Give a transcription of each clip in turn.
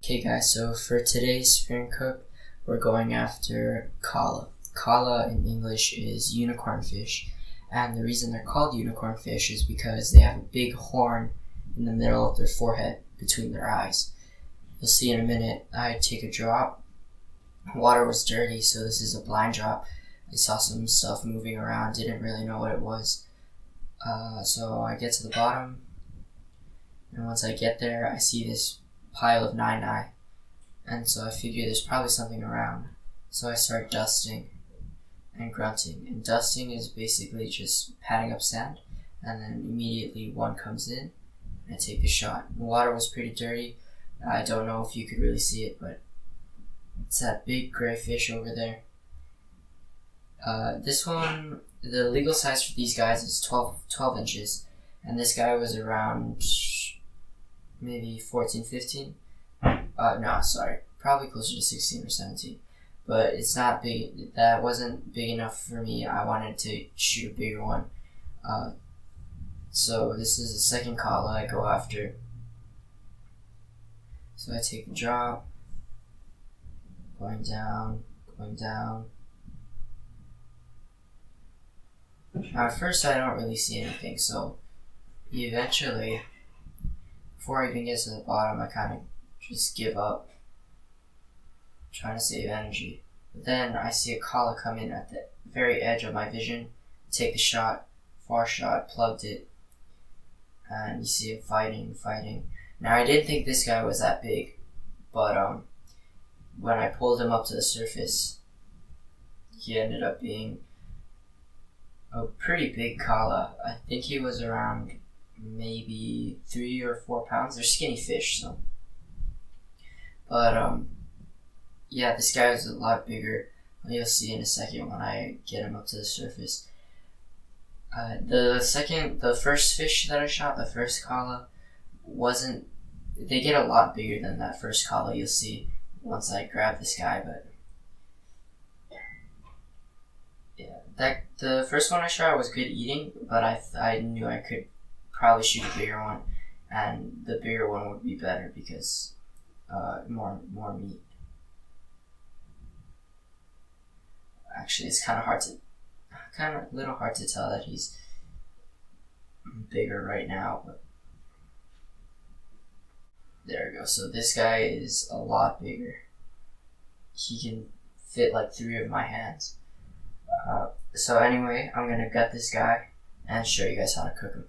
Okay guys, so for today's spear and cook, we're going after kala. Kala in English is unicorn fish, and the reason they're called unicorn fish is because they have a big horn in the middle of their forehead between their eyes. You'll see in a minute. I take a drop. Water was dirty, so this is a blind drop. I saw some stuff moving around, didn't really know what it was. So I get to the bottom, and once I get there, I see this pile of 9i, and so I figure there's probably something around. So I start dusting and grunting, and dusting is basically just patting up sand, and then immediately one comes in, and I take the shot. The water was pretty dirty. I don't know if you could really see it, but it's that big gray fish over there. This one, the legal size for these guys is 12 inches, and this guy was around maybe 14, 15. No, sorry, probably closer to 16 or 17. But it's not big. That wasn't big enough for me. I wanted to shoot a bigger one. So this is the second kala I go after. So I take the drop, going down, going down. Now at first I don't really see anything, so eventually, before I even get to the bottom, I kind of just give up, trying to save energy. But then I see a kala come in at the very edge of my vision, take the shot, far shot, plugged it, and you see him fighting. Now I didn't think this guy was that big, but when I pulled him up to the surface, he ended up being a pretty big kala. I think he was around maybe 3 or 4 pounds. They're skinny fish, so. But yeah, this guy was a lot bigger. You'll see in a second when I get him up to the surface. The first fish that I shot, the first kala, wasn't. They get a lot bigger than that first kala. You'll see once I grab this guy, but yeah, the first one I shot was good eating, but I knew I could probably shoot a bigger one, and the bigger one would be better because more meat. Actually, it's kind of a little hard to tell that he's bigger right now, but there we go. So this guy is a lot bigger. He can fit like 3 of my hands. So anyway, I'm gonna gut this guy and show you guys how to cook him.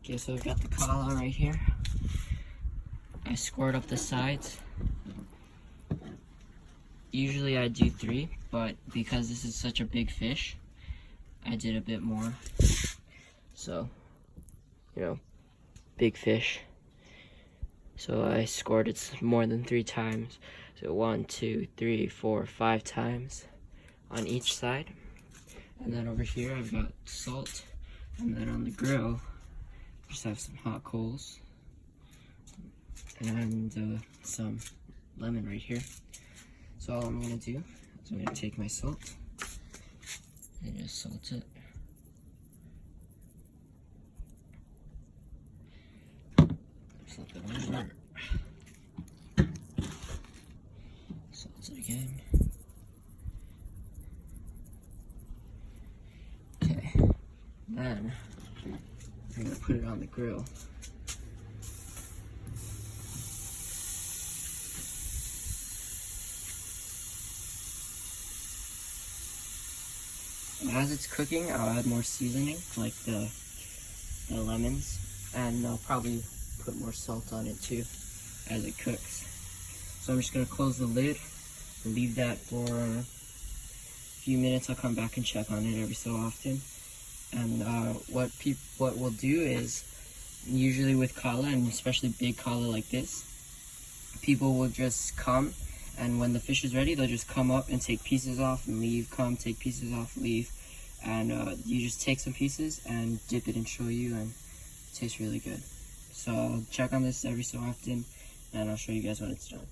Okay, so I've got the kala right here. I scored up the sides. Usually I do 3, but because this is such a big fish, I did a bit more. So, you know, big fish. So I scored it more than 3 times. So 1, 2, 3, 4, 5 times on each side. And then over here I've got salt. And then on the grill, just have some hot coals. And some lemon right here. So all I'm gonna do is I'm gonna take my salt and just salt it. Flip it over. Salt it again. Okay. Then I'm gonna put it on the grill. As it's cooking, I'll add more seasoning, like the lemons, and I'll probably put more salt on it too as it cooks. So I'm just going to close the lid and leave that for a few minutes. I'll come back and check on it every so often. And what we'll do is, usually with calla, and especially big calla like this, people will just come, and when the fish is ready, they'll just come up and take pieces off and leave, come, take pieces off, leave. And you just take some pieces and dip it in shoyu, and it tastes really good. So I'll check on this every so often, and I'll show you guys when it's done.